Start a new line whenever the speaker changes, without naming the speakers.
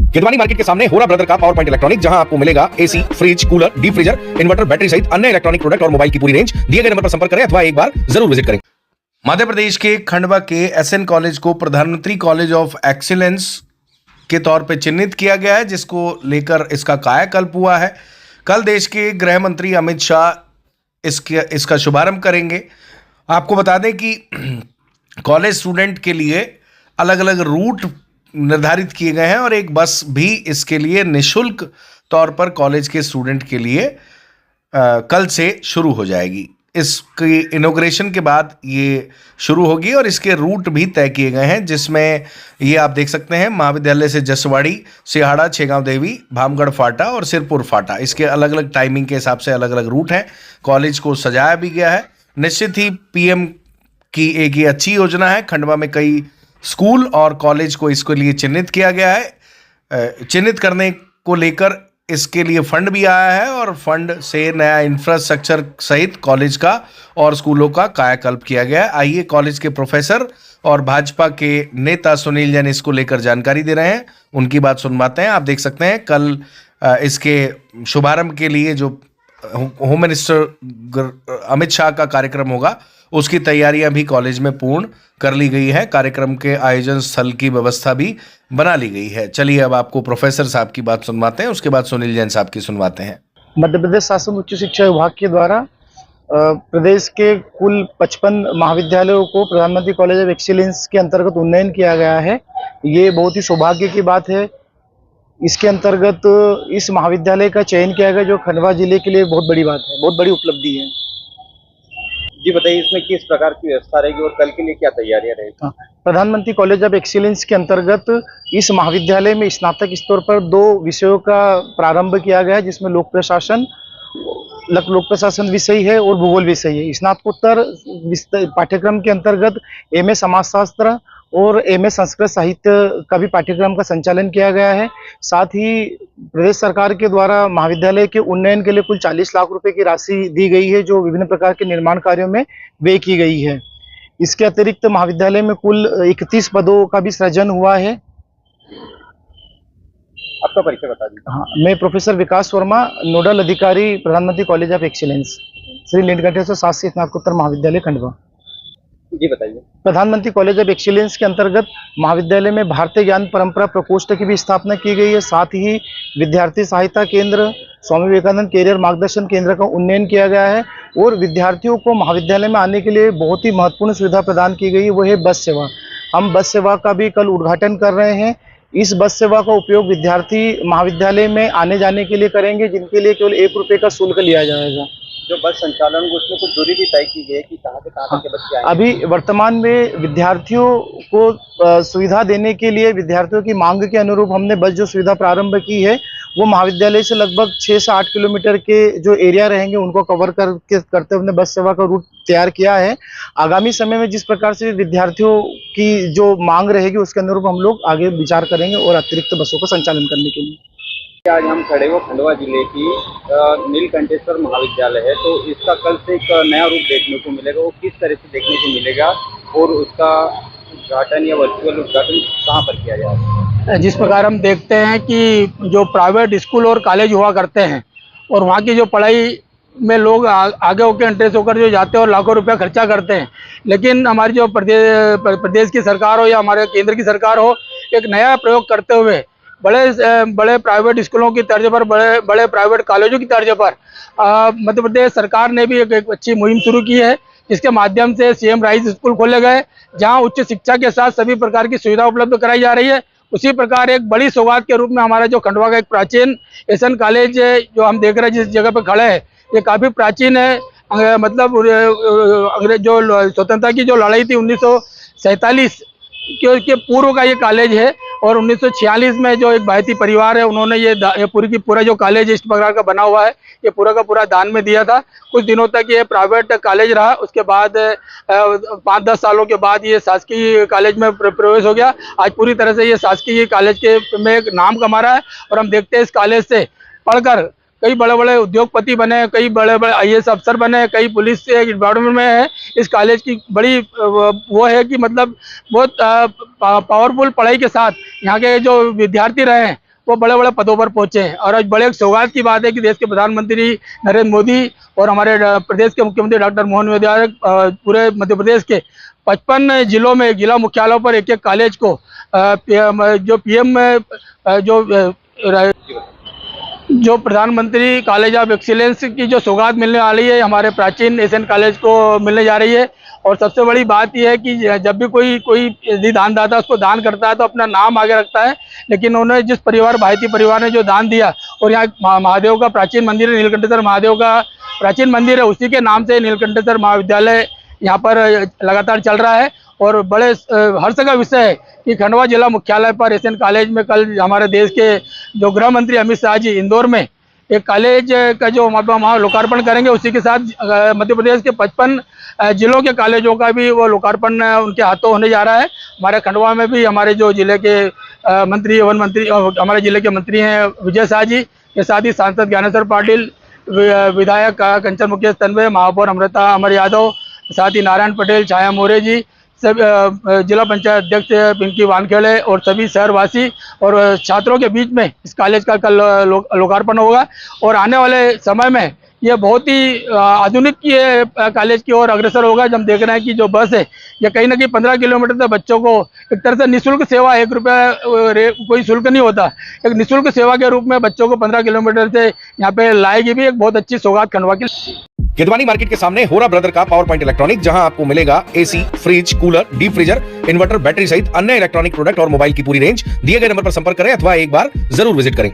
किदवानी market के सामने होरा ब्रदर का पावर पॉइंट इलेक्ट्रॉनिक, जहां आपको मिलेगा AC, fridge, cooler, deep freezer, inverter, battery सहित अन्य इलेक्ट्रॉनिक प्रोडक्ट और मोबाइल की पूरी रेंज। दिए गए नंबर पर संपर्क करें अथवा एक बार जरूर विजिट करें। मध्य प्रदेश के खंडवा के एसएन कॉलेज को प्रधानमंत्री कॉलेज ऑफ एक्सीलेंस के तौर पर चिन्हित किया गया है, जिसको लेकर इसका कायाकल्प हुआ है। कल देश के गृह मंत्री अमित शाह इसका शुभारंभ करेंगे। आपको बता दें कि कॉलेज स्टूडेंट के लिए अलग अलग रूट निर्धारित किए गए हैं और एक बस भी इसके लिए निःशुल्क तौर पर कॉलेज के स्टूडेंट के लिए कल से शुरू हो जाएगी। इसकी इनॉग्रेशन के बाद ये शुरू होगी और इसके रूट भी तय किए गए हैं, जिसमें ये आप देख सकते हैं महाविद्यालय से जसवाड़ी, सिहाड़ा, छेगांव देवी, भामगढ़ फाटा और सिरपुर फाटा। इसके अलग अलग टाइमिंग के हिसाब से अलग अलग रूट हैं। कॉलेज को सजाया भी गया है। निश्चित ही पीएम की एक ये अच्छी योजना है। खंडवा में कई स्कूल और कॉलेज को इसके लिए चिन्हित किया गया है। चिन्हित करने को लेकर इसके लिए फंड भी आया है और फंड से नया इंफ्रास्ट्रक्चर सहित कॉलेज का और स्कूलों का कायाकल्प किया गया है। आइए कॉलेज के प्रोफेसर और भाजपा के नेता सुनील जैन इसको लेकर जानकारी दे रहे हैं, उनकी बात सुनवाते हैं। आप देख सकते हैं कल इसके शुभारंभ के लिए जो होम मिनिस्टर अमित शाह का कार्यक्रम होगा, उसकी तैयारियां भी कॉलेज में पूर्ण कर ली गई है। कार्यक्रम के आयोजन स्थल की व्यवस्था भी बना ली गई है। चलिए अब आपको प्रोफेसर साहब की बात सुनवाते हैं, उसके बाद सुनील जैन साहब की सुनवाते हैं।
मध्य प्रदेश शासन उच्च शिक्षा विभाग के द्वारा प्रदेश के कुल 55 महाविद्यालयों को प्रधानमंत्री कॉलेज ऑफ एक्सीलेंस के अंतर्गत उन्नयन किया गया है। ये बहुत ही सौभाग्य की बात है। इसके अंतर्गत इस महाविद्यालय का चयन किया गया, जो खंडवा जिले के लिए बहुत बड़ी बात है, बहुत बड़ी उपलब्धि है।
जी बताइए, इसमें किस प्रकार की व्यवस्था रहेगी और कल के लिए क्या तैयारियां रहेगी?
प्रधानमंत्री कॉलेज ऑफ एक्सीलेंस के अंतर्गत इस महाविद्यालय में स्नातक स्तर पर 2 विषयों का प्रारंभ किया गया है, जिसमें लोक प्रशासन विषय है और भूगोल विषय है। स्नातकोत्तर पाठ्यक्रम के अंतर्गत एमए समाजशास्त्र और एमए संस्कृत साहित्य का भी पाठ्यक्रम का संचालन किया गया है। साथ ही प्रदेश सरकार के द्वारा महाविद्यालय के उन्नयन के लिए कुल 40 लाख रुपए की राशि दी गई है, जो विभिन्न प्रकार के निर्माण कार्यों में व्यय की गई है। इसके अतिरिक्त महाविद्यालय में कुल 31 पदों का भी सृजन हुआ है।
आपका परिचय बता दीजिए।
हाँ, मैं प्रोफेसर विकास वर्मा, नोडल अधिकारी प्रधानमंत्री college of excellence, Shri Neelkantheshwar शासकीय स्नातकोत्तर महाविद्यालय खंडवा।
जी बताइए।
प्रधानमंत्री कॉलेज ऑफ एक्सीलेंस के अंतर्गत महाविद्यालय में भारतीय ज्ञान परंपरा प्रकोष्ठ की भी स्थापना की गई है। साथ ही विद्यार्थी सहायता केंद्र, स्वामी विवेकानंद कैरियर मार्गदर्शन केंद्र का उन्नयन किया गया है और विद्यार्थियों को महाविद्यालय में आने के लिए बहुत ही महत्वपूर्ण सुविधा प्रदान की गई है, वो है बस सेवा। हम बस सेवा का भी कल उद्घाटन कर रहे हैं। इस बस सेवा का उपयोग विद्यार्थी महाविद्यालय में आने जाने के लिए करेंगे, जिनके लिए केवल 1 रुपये का शुल्क लिया जाएगा।
जो बस संचालन, उसमें कुछ दूरी भी तय की गई है कि कहाँ से कहाँ तक के बच्चे आएंगे?
अभी वर्तमान में विद्यार्थियों को सुविधा देने के लिए विद्यार्थियों की मांग के अनुरूप हमने बस जो सुविधा प्रारंभ की है, वो महाविद्यालय से लगभग 6 से 8 किलोमीटर के जो एरिया रहेंगे उनको कवर करते हुए बस सेवा का रूट तैयार किया है। आगामी समय में जिस प्रकार से विद्यार्थियों की जो मांग रहेगी, उसके अनुरूप हम लोग आगे विचार करेंगे और अतिरिक्त बसों का संचालन करने के लिए।
आज हम खड़े हो खंडवा जिले की नीलकंठेश्वर महाविद्यालय है, तो इसका कल से एक नया रूप देखने को मिलेगा। वो किस तरह से देखने को मिलेगा और उसका उद्घाटन या वर्चुअल उद्घाटन कहाँ पर किया जाएगा?
जिस प्रकार हम देखते हैं कि जो प्राइवेट स्कूल और कॉलेज हुआ करते हैं और वहाँ की जो पढ़ाई में लोग आगे होकर इंटरेस्ट होकर जो जाते हैं और लाखों रुपया खर्चा करते हैं, लेकिन हमारी जो प्रदेश की सरकार हो या हमारे केंद्र की सरकार हो, एक नया प्रयोग करते हुए बड़े प्राइवेट स्कूलों की तर्ज पर, बड़े प्राइवेट कॉलेजों की तर्ज पर मध्य प्रदेश सरकार ने भी एक अच्छी मुहिम शुरू की है, जिसके माध्यम से सीएम राइज स्कूल खोले गए, जहां उच्च शिक्षा के साथ सभी प्रकार की सुविधा उपलब्ध कराई जा रही है। उसी प्रकार एक बड़ी सौगात के रूप में हमारा जो खंडवा का एक प्राचीन एसएन कॉलेज है, जो हम देख रहे हैं जिस जगह पर खड़े हैं, ये काफ़ी प्राचीन है। मतलब अंग्रेज जो स्वतंत्रता की जो लड़ाई थी 1947 के पूर्व का ये कॉलेज है और 1946 में जो एक भारतीय परिवार है, उन्होंने ये पूरा जो कॉलेज इस प्रकार का बना हुआ है, ये पूरा का पूरा दान में दिया था। कुछ दिनों तक ये प्राइवेट कॉलेज रहा, उसके बाद 5-10 सालों के बाद ये शासकीय कॉलेज में प्रवेश हो गया। आज पूरी तरह से ये शासकीय कॉलेज में एक नाम कमा रहा है और हम देखते हैं इस कॉलेज से पढ़कर कई बड़े बड़े उद्योगपति बने, कई बड़े बड़े आईएएस अफसर बने, कई पुलिस से डिपार्टमेंट में है। इस कॉलेज की बड़ी वो है कि मतलब बहुत पावरफुल पढ़ाई के साथ यहाँ के जो विद्यार्थी रहे हैं वो बड़े बड़े पदों पर पहुंचे हैं। और आज बड़े एक सौगात की बात है कि देश के प्रधानमंत्री नरेंद्र मोदी और हमारे प्रदेश के मुख्यमंत्री डॉक्टर मोहन यादव पूरे मध्य प्रदेश के 55 जिलों में जिला मुख्यालयों पर एक एक कॉलेज को जो पीएम जो प्रधानमंत्री कॉलेज ऑफ एक्सीलेंस की जो सौगात मिलने वाली है हमारे प्राचीन एशियन कॉलेज को मिलने जा रही है। और सबसे बड़ी बात यह है कि जब भी कोई यदि दानदाता उसको दान करता है तो अपना नाम आगे रखता है, लेकिन उन्होंने जिस परिवार भारती परिवार ने जो दान दिया, और यहाँ महादेव का प्राचीन मंदिर है, नीलकंठेश्वर महादेव का प्राचीन मंदिर है, उसी के नाम से नीलकंठेश्वर महाविद्यालय यहाँ पर लगातार चल रहा है। और बड़े हर्ष का विषय है कि खंडवा जिला मुख्यालय पर एशियन कॉलेज में कल हमारे देश के जो गृह मंत्री अमित शाह जी इंदौर में एक कॉलेज का जो वहाँ लोकार्पण करेंगे, उसी के साथ मध्य प्रदेश के 55 जिलों के कॉलेजों का भी वो लोकार्पण उनके हाथों होने जा रहा है। हमारे खंडवा में भी हमारे जो जिले के मंत्री वन मंत्री हमारे जिले के मंत्री हैं विजय शाह जी के साथ ही सांसद ज्ञानेश्वर पाटिल, विधायक कंचन मुकेश तन्वे, महापौर अमृता अमर यादव, साथ ही नारायण पटेल, छाया मोरे जी, सब जिला पंचायत अध्यक्ष पिंकी वानखेड़े और सभी शहरवासी और छात्रों के बीच में इस कॉलेज का कल लोकार्पण होगा। और आने वाले समय में ये बहुत ही आधुनिक ये कॉलेज की ओर अग्रसर होगा। जब हम देख रहे हैं कि जो बस है ये कहीं ना कहीं 15 किलोमीटर तक बच्चों को एक तरह से निःशुल्क सेवा, 1 रुपये कोई शुल्क नहीं होता, एक निःशुल्क सेवा के रूप में बच्चों को 15 किलोमीटर से यहाँ पे लाएगी भी एक बहुत अच्छी सौगात खंडवा की।
गिदवानी मार्केट के सामने होरा ब्रदर का पावर पॉइंट इलेक्ट्रॉनिक, जहां आपको मिलेगा AC, fridge, cooler, deep freezer, inverter, battery सहित अन्य इलेक्ट्रॉनिक प्रोडक्ट और मोबाइल की पूरी रेंज। दिए गए नंबर पर संपर्क करें अथवा एक बार जरूर विजिट करें।